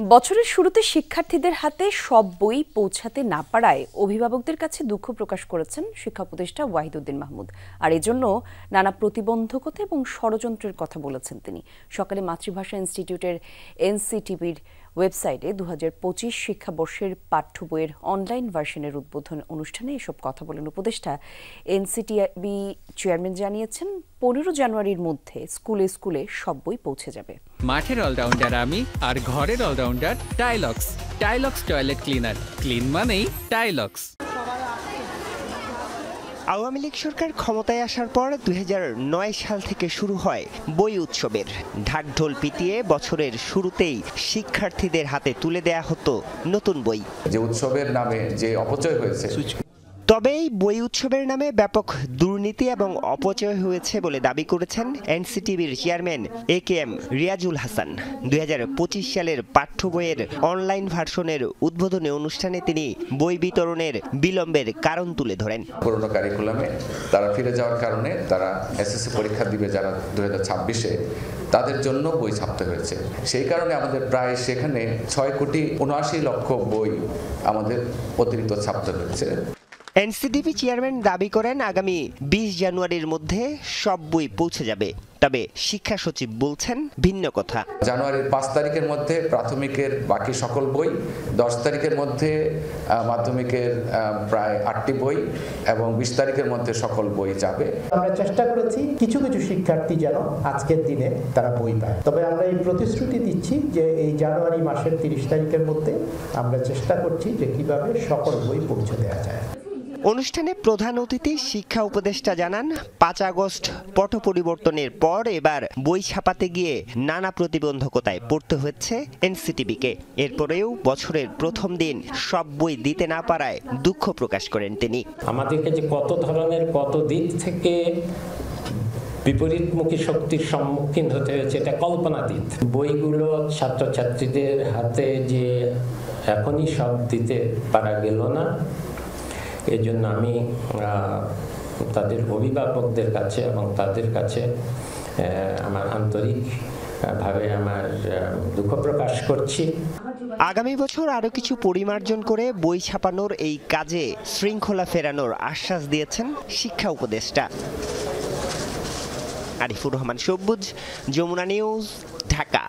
বছরের শুরুতে শিক্ষার্থীদের হাতে সব বই পৌঁছাতে না পারায় অভিভাবকদের কাছে দুঃখ প্রকাশ করেছেন শিক্ষা উপদেষ্টা ওয়াহিদুদ্দিন মাহমুদ। আর এজন্য নানা প্রতিবন্ধকতা এবং ষড়যন্ত্রের কথা বলেছেন তিনি। সকালে মাতৃভাষা ইনস্টিটিউটের এনসিটিবির ওয়েবসাইটে ২০২৫ শিক্ষাবর্ষের পাঠ্য বইয়ের অনলাইন ভার্সনের উদ্বোধন অনুষ্ঠানে এসব কথা বলেন উপদেষ্টা। এনসিটিবি চেয়ারম্যান জানিয়েছেন ১৫ জানুয়ারির মধ্যে স্কুলে স্কুলে সব বই পৌঁছে যাবে। মাঠের অলরাউন্ডার আমি, আর ঘরের allrounder Tilex. Tilex toilet cleaner, clean মানেই টাইলক্স। আওয়ামী লীগ সরকার ক্ষমতায় আসার পর ২০০৯ সাল থেকে শুরু হয় বই উৎসবের ঢাকঢোল পিটিয়ে বছরের শুরুতেই শিক্ষার্থীদের হাতে তুলে দেয়া হতো নতুন বই। যে উৎসবের নামে যে অপচয় হয়েছে, তবে এই বই উৎসবের নামে ব্যাপক দুর্নীতি এবং অপচয় হয়েছে বলে দাবি করেছেন এনসিটিবির চেয়ারম্যান AKM রিয়াজুল হাসান। ২০২৫ সালের পাঠ্য বইয়ের অনলাইন ভার্সনের উদ্বোধনী অনুষ্ঠানে তিনি বই বিতরণের বিলম্বের কারণ তুলে ধরেন। পুরনো কারিকুলামে তারা ফিরে যাওয়ার কারণে তারা এসএসসি পরীক্ষা দিবে যারা 2026-এ, তাদের জন্য বই ছাপতে হয়েছে। সেই কারণে আমাদের প্রায় সেখানে ৬,৭৯,০০,০০০ বই আমাদের অতিরিক্ত ছাপতে হয়েছে। এনসিটিবি চেয়ারম্যান দাবি করেন আগামী ২০ জানুয়ারির মধ্যে সব বই পৌঁছে যাবে। তবে শিক্ষা সচিব বলছেন ভিন্ন কথা। জানুয়ারির ৫ তারিখের মধ্যে প্রাথমিকের বাকি সকল বই, ১০ তারিখের মধ্যে মাধ্যমিকের প্রায় ৮টি বই এবং ২০ তারিখের মধ্যে সকল বই যাবে। আমরা চেষ্টা করেছি কিছু কিছু শিক্ষার্থী যেন আজকের দিনে তারা বই পায়। তবে আমরা এই প্রতিশ্রুতি দিচ্ছি যে এই জানুয়ারি মাসের ৩০ তারিখের মধ্যে আমরা চেষ্টা করছি যে কিভাবে সকল বই পৌঁছে দেওয়া যায়। অনুষ্ঠানে প্রধান অতিথি শিক্ষা উপদেষ্টা জানান ৫ আগস্ট পট পরিবর্তনের পর এবার বই ছাপাতে গিয়ে নানা প্রতিবন্ধকতায় পড়তে হচ্ছে এনসিটিবিকে। এরপরেও বছরের প্রথম দিন সব বই দিতে না পারায় দুঃখ প্রকাশ করেন তিনি। আমাদেরকে যে কত ধরনের কত দিক থেকে বিপরীতমুখী শক্তির সম্মুখীন হতে হয়েছে এটা কল্পনাতীত। বইগুলো ছাত্রছাত্রীদের হাতে যে এখনই সব দিতে পারা গেল না, এই জন্য আমি তাদের অভিভাবকদের কাছে এবং তাদের কাছে আমার আন্তরিকভাবে আমার দুঃখ প্রকাশ করছি। আগামী বছর আরও কিছু পরিমার্জন করে বই ছাপানোর এই কাজে শৃঙ্খলা ফেরানোর আশ্বাস দিয়েছেন শিক্ষা উপদেষ্টা। আরিফুর রহমান সবুজ, যমুনা নিউজ, ঢাকা।